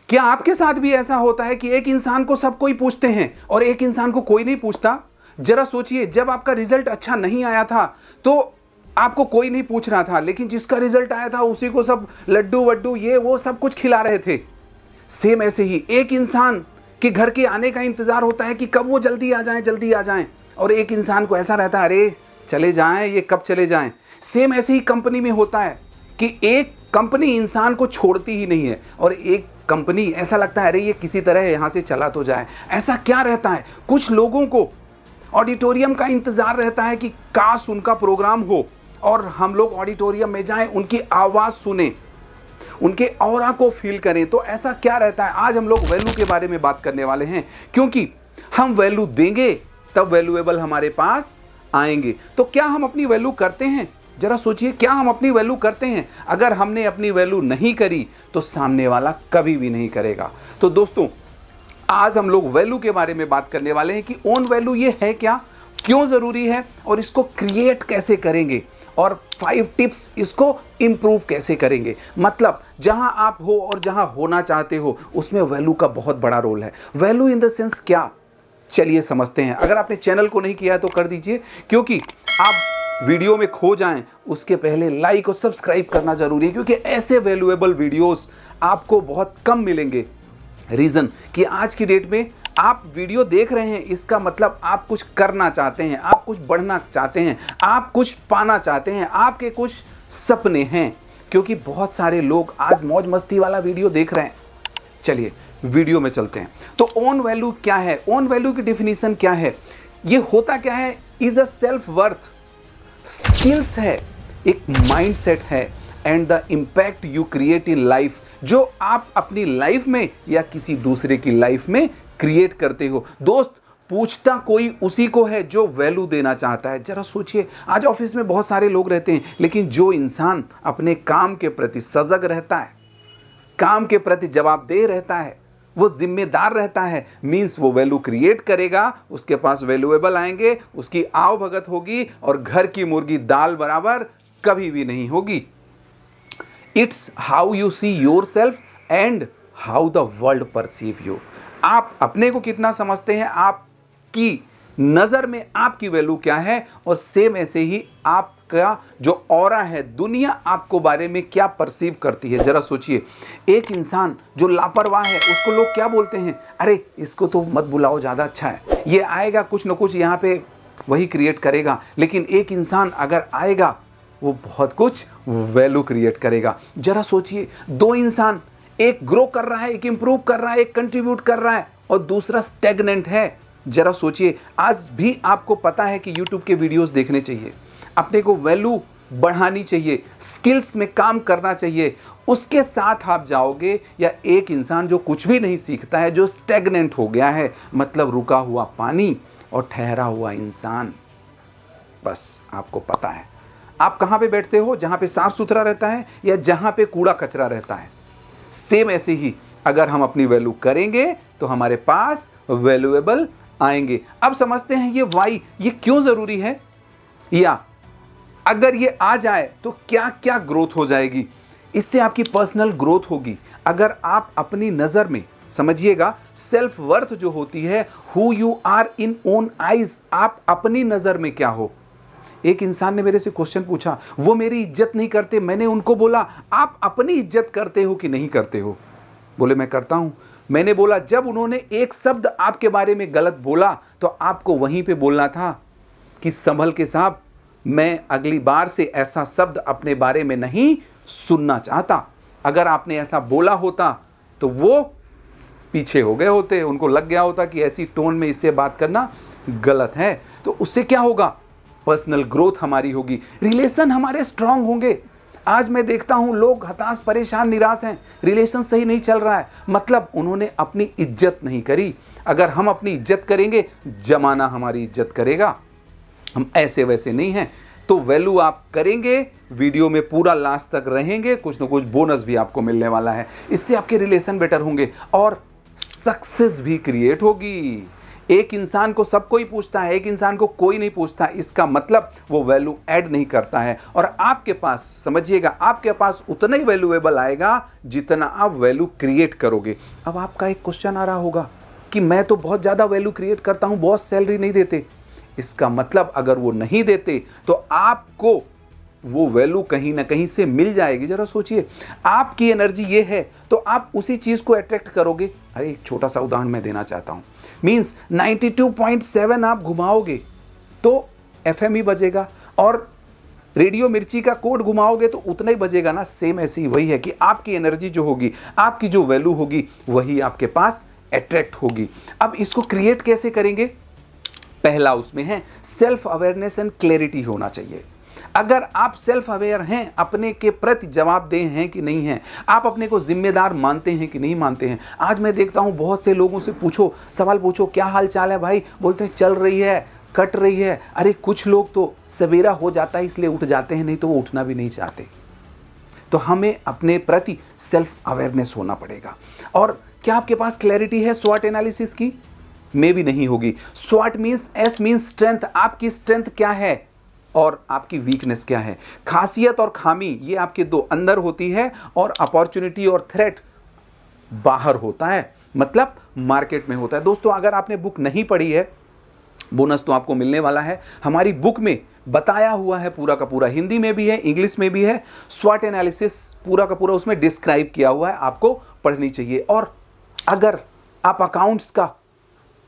क्या आपके साथ भी ऐसा होता है कि एक इंसान को सब कोई पूछते हैं और एक इंसान को कोई नहीं पूछता? जरा सोचिए, जब आपका रिजल्ट अच्छा नहीं आया था तो आपको कोई नहीं पूछ रहा था, लेकिन जिसका रिजल्ट आया था उसी को सब लड्डू वड्डू ये वो सब कुछ खिला रहे थे। सेम ऐसे ही एक इंसान के घर के आने का इंतजार होता है कि कब वो जल्दी आ जाएं, जल्दी आ जाएं, और एक इंसान को ऐसा रहता है अरे चले जाएं, ये कब चले जाएं। सेम ऐसे ही कंपनी में होता है कि एक कंपनी इंसान को छोड़ती ही नहीं है और एक कंपनी ऐसा लगता है अरे ये किसी तरह यहाँ से चला तो जाए। ऐसा क्या रहता है, कुछ लोगों को ऑडिटोरियम का इंतजार रहता है कि काश उनका प्रोग्राम हो और हम लोग ऑडिटोरियम में जाएं, उनकी आवाज़ सुने, उनके ऑरा को फील करें। तो ऐसा क्या रहता है, आज हम लोग वैल्यू के बारे में बात करने वाले हैं, क्योंकि हम वैल्यू देंगे तब वैल्यूएबल हमारे पास आएंगे। तो क्या हम अपनी वैल्यू करते हैं? जरा सोचिए, क्या हम अपनी वैल्यू करते हैं? अगर हमने अपनी वैल्यू नहीं करी तो सामने वाला कभी भी नहीं करेगा। तो दोस्तों, आज हम लोग वैल्यू के बारे में बात करने वाले हैं कि ओन वैल्यू ये है क्या, क्यों ज़रूरी है और इसको क्रिएट कैसे करेंगे, और 5 टिप्स इसको इम्प्रूव कैसे करेंगे। मतलब जहां आप हो और जहां होना चाहते हो उसमें वैल्यू का बहुत बड़ा रोल है। वैल्यू इन द सेंस क्या, चलिए समझते हैं। अगर आपने चैनल को नहीं किया है तो कर दीजिए, क्योंकि आप वीडियो में खो जाएं उसके पहले लाइक और सब्सक्राइब करना जरूरी है, क्योंकि ऐसे वैल्यूएबल वीडियोस आपको बहुत कम मिलेंगे। रीज़न कि आज की डेट में आप वीडियो देख रहे हैं, इसका मतलब आप कुछ करना चाहते हैं, आप कुछ बढ़ना चाहते हैं, आप कुछ पाना चाहते हैं, आपके कुछ सपने हैं। क्योंकि बहुत सारे लोग आज मौज मस्ती वाला वीडियो देख रहे हैं। चलिए वीडियो में चलते हैं। तो ओन वैल्यू क्या है, ओन वैल्यू की डिफिनीशन क्या है, ये होता क्या है? Is a self worth, skills है, एक माइंडसेट है, and the impact you create in life, जो आप अपनी लाइफ में या किसी दूसरे की लाइफ में क्रिएट करते हो। दोस्त, पूछता कोई उसी को है जो वैल्यू देना चाहता है। जरा सोचिए, आज ऑफिस में बहुत सारे लोग रहते हैं, लेकिन जो इंसान अपने काम के प्रति सजग रहता है, काम के प्रति जवाबदेह रहता है, वो जिम्मेदार रहता है, मीन्स वो वैल्यू क्रिएट करेगा, उसके पास वैल्यूएबल आएंगे, उसकी आव भगत होगी और घर की मुर्गी दाल बराबर कभी भी नहीं होगी। It's how you see your self and how the world perceive you. आप अपने को कितना समझते हैं, आपकी नज़र में आपकी वैल्यू क्या है, और सेम ऐसे ही आपका जो ऑरा है, दुनिया आपको बारे में क्या परसीव करती है। जरा सोचिए, एक इंसान जो लापरवाह है उसको लोग क्या बोलते हैं, अरे इसको तो मत बुलाओ, ज़्यादा अच्छा है, ये आएगा कुछ न कुछ यहाँ पे वही क्रिएट करेगा। लेकिन एक इंसान अगर आएगा वो बहुत कुछ वैल्यू क्रिएट करेगा। जरा सोचिए, दो इंसान, एक ग्रो कर रहा है, एक इंप्रूव कर रहा है, एक कंट्रीब्यूट कर रहा है और दूसरा स्टैग्नेंट है। जरा सोचिए, आज भी आपको पता है कि YouTube के वीडियोस देखने चाहिए, अपने को वैल्यू बढ़ानी चाहिए, स्किल्स में काम करना चाहिए, उसके साथ आप जाओगे, या एक इंसान जो कुछ भी नहीं सीखता है, जो स्टैग्नेंट हो गया है, मतलब रुका हुआ पानी और ठहरा हुआ इंसान। बस आपको पता है आप कहाँ पे बैठते हो, जहाँ पे साफ सुथरा रहता है या जहाँ पे कूड़ा कचरा रहता है। सेम ऐसे ही अगर हम अपनी वैल्यू करेंगे तो हमारे पास वैल्यूएबल आएंगे। अब समझते हैं ये वाई, ये क्यों जरूरी है, या अगर ये आ जाए तो क्या क्या ग्रोथ हो जाएगी। इससे आपकी पर्सनल ग्रोथ होगी। अगर आप अपनी नज़र में, समझिएगा, सेल्फ वर्थ जो होती है, who you are in own eyes, आप अपनी नज़र में क्या हो। एक इंसान ने मेरे से क्वेश्चन पूछा, वो मेरी इज्जत नहीं करते। मैंने उनको बोला, आप अपनी इज्जत करते हो कि नहीं करते हो? बोले मैं करता हूं। मैंने बोला, जब उन्होंने एक शब्द आपके बारे में गलत बोला तो आपको वहीं पे बोलना था कि संभल के साहब, मैं अगली बार से ऐसा शब्द अपने बारे में नहीं सुनना चाहता। अगर आपने ऐसा बोला होता तो वो पीछे हो गए होते, उनको लग गया होता कि ऐसी टोन में इससे बात करना गलत है। तो उससे क्या होगा, पर्सनल ग्रोथ हमारी होगी, रिलेशन हमारे स्ट्रांग होंगे। आज मैं देखता हूं लोग हताश, परेशान, निराश हैं, रिलेशन सही नहीं चल रहा है, मतलब उन्होंने अपनी इज्जत नहीं करी। अगर हम अपनी इज्जत करेंगे, जमाना हमारी इज्जत करेगा। हम ऐसे वैसे नहीं हैं। तो वैल्यू आप करेंगे, वीडियो में पूरा लास्ट तक रहेंगे, कुछ ना कुछ बोनस भी आपको मिलने वाला है। इससे आपके रिलेशन बेटर होंगे और सक्सेस भी क्रिएट होगी। एक इंसान को सब कोई पूछता है, एक इंसान को कोई नहीं पूछता, इसका मतलब वो वैल्यू ऐड नहीं करता है। और आपके पास, समझिएगा, आपके पास उतना ही वैल्यूएबल आएगा जितना आप वैल्यू क्रिएट करोगे। अब आपका एक क्वेश्चन आ रहा होगा कि मैं तो बहुत ज़्यादा वैल्यू क्रिएट करता हूँ, बॉस सैलरी नहीं देते। इसका मतलब अगर वो नहीं देते तो आपको वो वैल्यू कहीं ना कहीं से मिल जाएगी। जरा सोचिए, आपकी एनर्जी ये है तो आप उसी चीज को अट्रैक्ट करोगे। अरे एक छोटा सा उदाहरण मैं देना चाहता हूं। मींस 92.7 आप घुमाओगे तो एफएम ही बजेगा, और रेडियो मिर्ची का कोड घुमाओगे तो उतना ही बजेगा ना। सेम ऐसे ही वही है कि आपकी एनर्जी जो होगी, आपकी जो वैल्यू होगी, वही आपके पास अट्रैक्ट होगी। अब इसको क्रिएट कैसे करेंगे? पहला उसमें है सेल्फ अवेयरनेस एंड क्लैरिटी होना चाहिए। अगर आप सेल्फ अवेयर हैं, अपने के प्रति जवाबदेह हैं कि नहीं हैं, आप अपने को जिम्मेदार मानते हैं कि नहीं मानते हैं। आज मैं देखता हूं बहुत से लोगों से पूछो, सवाल पूछो, क्या हाल चाल है भाई, बोलते हैं चल रही है, कट रही है। अरे कुछ लोग तो सवेरा हो जाता है इसलिए उठ जाते हैं, नहीं तो वो उठना भी नहीं चाहते। तो हमें अपने प्रति सेल्फ अवेयरनेस होना पड़ेगा। और क्या आपके पास क्लैरिटी है स्वॉट एनालिसिस की? मे भी नहीं होगी। स्वॉट मीन्स, एस मीन्स स्ट्रेंथ, आपकी स्ट्रेंथ क्या है और आपकी वीकनेस क्या है। खासियत और खामी ये आपके दो अंदर होती है, और अपॉर्चुनिटी और थ्रेट बाहर होता है, मतलब मार्केट में होता है। दोस्तों अगर आपने बुक नहीं पढ़ी है, बोनस तो आपको मिलने वाला है। हमारी बुक में बताया हुआ है पूरा का पूरा, हिंदी में भी है, इंग्लिश में भी है। स्वॉट एनालिसिस पूरा का पूरा उसमें डिस्क्राइब किया हुआ है, आपको पढ़नी चाहिए। और अगर आप अकाउंट्स का,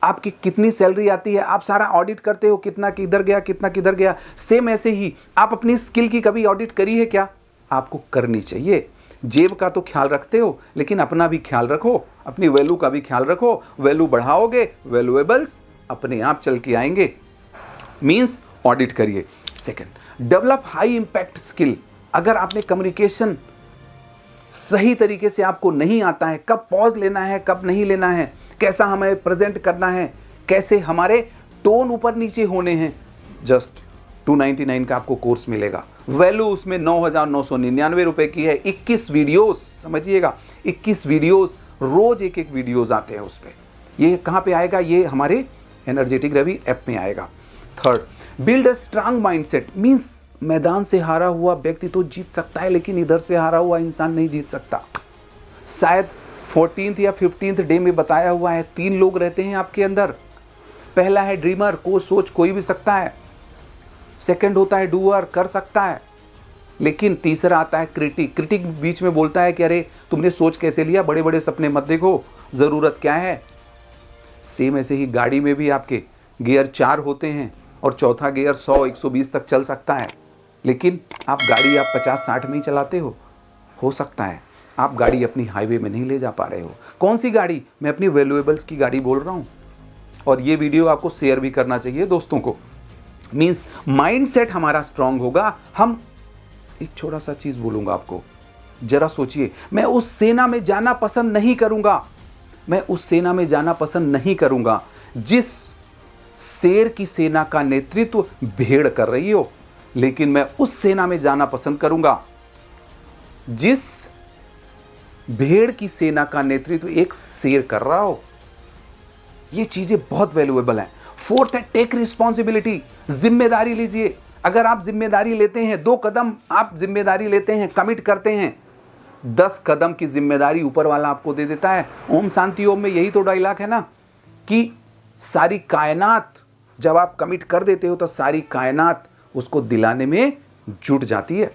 आपकी कितनी सैलरी आती है, आप सारा ऑडिट करते हो, कितना किधर गया, कितना किधर गया, सेम ऐसे ही आप अपनी स्किल की कभी ऑडिट करी है क्या? आपको करनी चाहिए। जेब का तो ख्याल रखते हो, लेकिन अपना भी ख्याल रखो, अपनी वैल्यू का भी ख्याल रखो। वैल्यू बढ़ाओगे, वैल्यूएबल्स अपने आप चल के आएंगे। मीन्स ऑडिट करिए। Second, develop high impact skill. अगर आपने कम्युनिकेशन सही तरीके से आपको नहीं आता है, कब पॉज लेना है, कब नहीं लेना है, कैसा हमें प्रेजेंट करना है, कैसे हमारे टोन ऊपर नीचे होने हैं, जस्ट 299 का आपको कोर्स मिलेगा। वैल्यू उसमें 9,999 रुपए की है। 21 वीडियोस, समझिएगा 21 वीडियोस, रोज एक एक वीडियोस आते हैं उस पर। ये कहाँ पे आएगा? ये हमारे एनर्जेटिक रवि ऐप में आएगा। Third, build a strong mindset. Means मैदान से हारा हुआ व्यक्ति तो जीत सकता है, लेकिन इधर से हारा हुआ इंसान नहीं जीत सकता। शायद 14th या 15th डे में बताया हुआ है 3 लोग रहते हैं आपके अंदर। पहला है ड्रीमर, को सोच कोई भी सकता है। सेकंड होता है डूअर, कर सकता है। लेकिन तीसरा आता है क्रिटिक। क्रिटिक बीच में बोलता है कि अरे तुमने सोच कैसे लिया, बड़े बड़े सपने मत देखो, जरूरत क्या है। सेम ऐसे ही गाड़ी में भी आपके गियर 4 होते हैं, और चौथा गियर 100-120 तक चल सकता है, लेकिन आप गाड़ी 50-60 में ही चलाते हो सकता है आप गाड़ी अपनी हाईवे में नहीं ले जा पा रहे हो। कौन सी गाड़ी? मैं अपनी वैल्यूएबल्स की गाड़ी बोल रहा हूं। और ये वीडियो आपको शेयर भी करना चाहिए दोस्तों को। मींस माइंडसेट हमारा स्ट्रांग होगा। हम एक छोटा सा चीज बोलूंगा आपको, जरा सोचिए, मैं उस सेना में जाना पसंद नहीं करूंगा, मैं उस सेना में जाना पसंद नहीं करूंगा जिस शेर की सेना का नेतृत्व भेड़ कर रही हो, लेकिन मैं उस सेना में जाना पसंद करूंगा जिस भेड़ की सेना का नेतृत्व एक शेर कर रहा हो। ये चीजें बहुत वैल्यूएबल हैं। फोर्थ है टेक रिस्पॉन्सिबिलिटी। जिम्मेदारी लीजिए। अगर आप जिम्मेदारी लेते हैं, 2 कदम आप जिम्मेदारी लेते हैं, कमिट करते हैं, 10 कदम की जिम्मेदारी ऊपर वाला आपको दे देता है। ओम शांति ओम में यही तो डायलॉग है ना, कि सारी कायनात, जब आप कमिट कर देते हो तो सारी कायनात उसको दिलाने में जुट जाती है।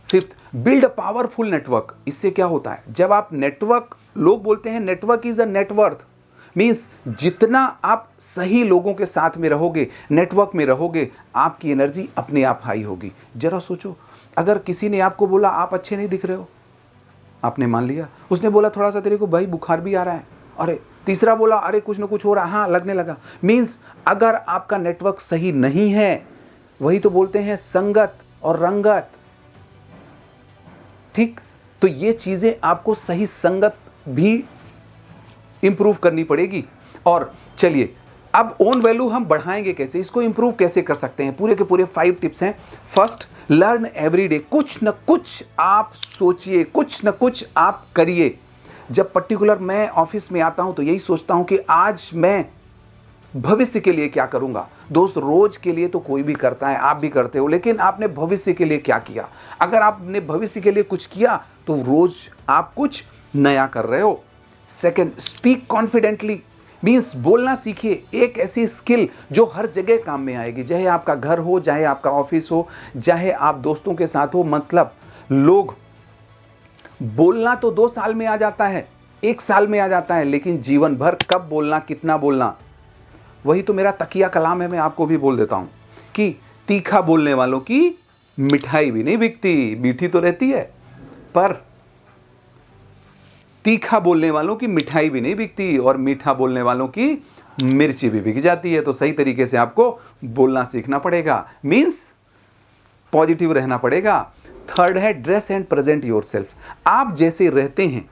Fifth, build a powerful network. इससे क्या होता है, जब आप नेटवर्क, लोग बोलते हैं network is a net worth. Means जितना आप सही लोगों के साथ में रहोगे, नेटवर्क में रहोगे, आपकी एनर्जी अपने आप हाई होगी। जरा सोचो, अगर किसी ने आपको बोला आप अच्छे नहीं दिख रहे हो, आपने मान लिया। उसने बोला थोड़ा सा तेरे को भाई बुखार भी आ रहा है, अरे तीसरा बोला अरे कुछ ना कुछ हो रहा है, हाँ लगने लगा। मीन्स अगर आपका नेटवर्क सही नहीं है, वही तो बोलते हैं संगत और रंगत, ठीक। तो ये चीजें आपको सही संगत भी इंप्रूव करनी पड़ेगी। और चलिए अब ओन वैल्यू हम बढ़ाएंगे कैसे, इसको इंप्रूव कैसे कर सकते हैं, पूरे के पूरे 5 टिप्स हैं। First, learn everyday. कुछ न कुछ आप सोचिए, कुछ न कुछ आप करिए। जब पर्टिकुलर मैं ऑफिस में आता हूं तो यही सोचता हूं कि आज मैं भविष्य के लिए क्या करूंगा। दोस्त, रोज के लिए तो कोई भी करता है, आप भी करते हो, लेकिन आपने भविष्य के लिए क्या किया? अगर आपने भविष्य के लिए कुछ किया तो रोज आप कुछ नया कर रहे हो। सेकंड, स्पीक कॉन्फिडेंटली, मीन्स बोलना सीखिए। एक ऐसी स्किल जो हर जगह काम में आएगी, चाहे आपका घर हो, चाहे आपका ऑफिस हो, चाहे आप दोस्तों के साथ हो। मतलब लोग, बोलना तो 2 साल में आ जाता है, 1 साल में आ जाता है, लेकिन जीवन भर कब बोलना, कितना बोलना, वही तो मेरा तकिया कलाम है। मैं आपको भी बोल देता हूं कि तीखा बोलने वालों की मिठाई भी नहीं बिकती, मीठी तो रहती है, पर तीखा बोलने वालों की मिठाई भी नहीं बिकती, और मीठा बोलने वालों की मिर्ची भी बिक जाती है। तो सही तरीके से आपको बोलना सीखना पड़ेगा, मीन्स पॉजिटिव रहना पड़ेगा। थर्ड है, ड्रेस एंड प्रेजेंट योरसेल्फ। आप जैसे रहते हैं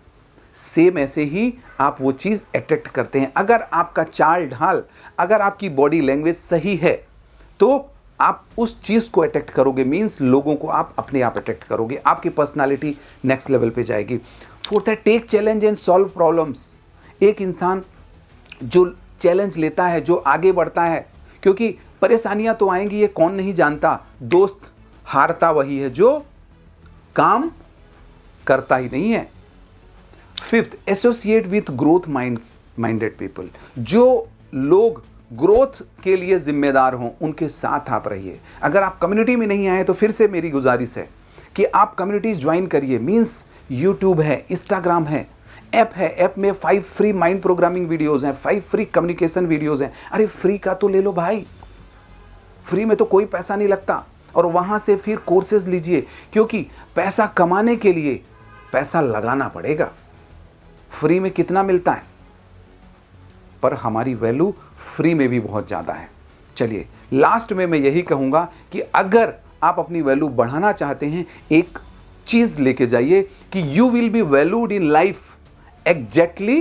सेम ऐसे ही आप वो चीज अट्रैक्ट करते हैं। अगर आपका चाल ढाल, अगर आपकी बॉडी लैंग्वेज सही है तो आप उस चीज को अट्रैक्ट करोगे, मींस लोगों को आप अपने आप अट्रैक्ट करोगे, आपकी पर्सनालिटी नेक्स्ट लेवल पे जाएगी। फोर्थ है, take challenge and solve problems. एक इंसान जो चैलेंज लेता है, जो आगे बढ़ता है, क्योंकि परेशानियां तो आएंगी, ये कौन नहीं जानता। दोस्त, हारता वही है जो काम करता ही नहीं है। Fifth, associate with growth minded people. जो लोग ग्रोथ के लिए जिम्मेदार हों, उनके साथ आप रहिए। अगर आप कम्युनिटी में नहीं आए तो फिर से मेरी गुजारिश है कि आप कम्युनिटीज ज्वाइन करिए। मींस यूट्यूब है, इंस्टाग्राम है, ऐप है, ऐप में 5 फ्री माइंड प्रोग्रामिंग वीडियोस हैं, 5 फ्री कम्युनिकेशन वीडियोस हैं। अरे फ्री का तो ले लो भाई, फ्री में तो कोई पैसा नहीं लगता, और वहां से फिर कोर्सेज लीजिए, क्योंकि पैसा कमाने के लिए पैसा लगाना पड़ेगा। फ्री में कितना मिलता है, पर हमारी वैल्यू फ्री में भी बहुत ज्यादा है। चलिए, लास्ट में मैं यही कहूंगा कि अगर आप अपनी वैल्यू बढ़ाना चाहते हैं, एक चीज लेके जाइए कि you will be valued in life exactly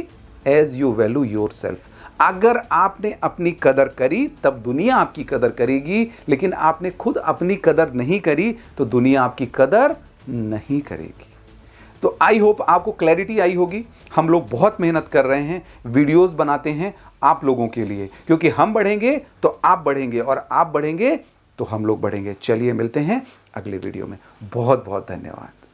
as you value yourself. अगर आपने अपनी कदर करी तब दुनिया आपकी कदर करेगी, लेकिन आपने खुद अपनी कदर नहीं करी तो दुनिया आपकी कदर नहीं करेगी। तो आई होप आपको क्लैरिटी आई होगी। हम लोग बहुत मेहनत कर रहे हैं, वीडियोस बनाते हैं आप लोगों के लिए, क्योंकि हम बढ़ेंगे तो आप बढ़ेंगे, और आप बढ़ेंगे तो हम लोग बढ़ेंगे। चलिए मिलते हैं अगले वीडियो में। बहुत बहुत धन्यवाद।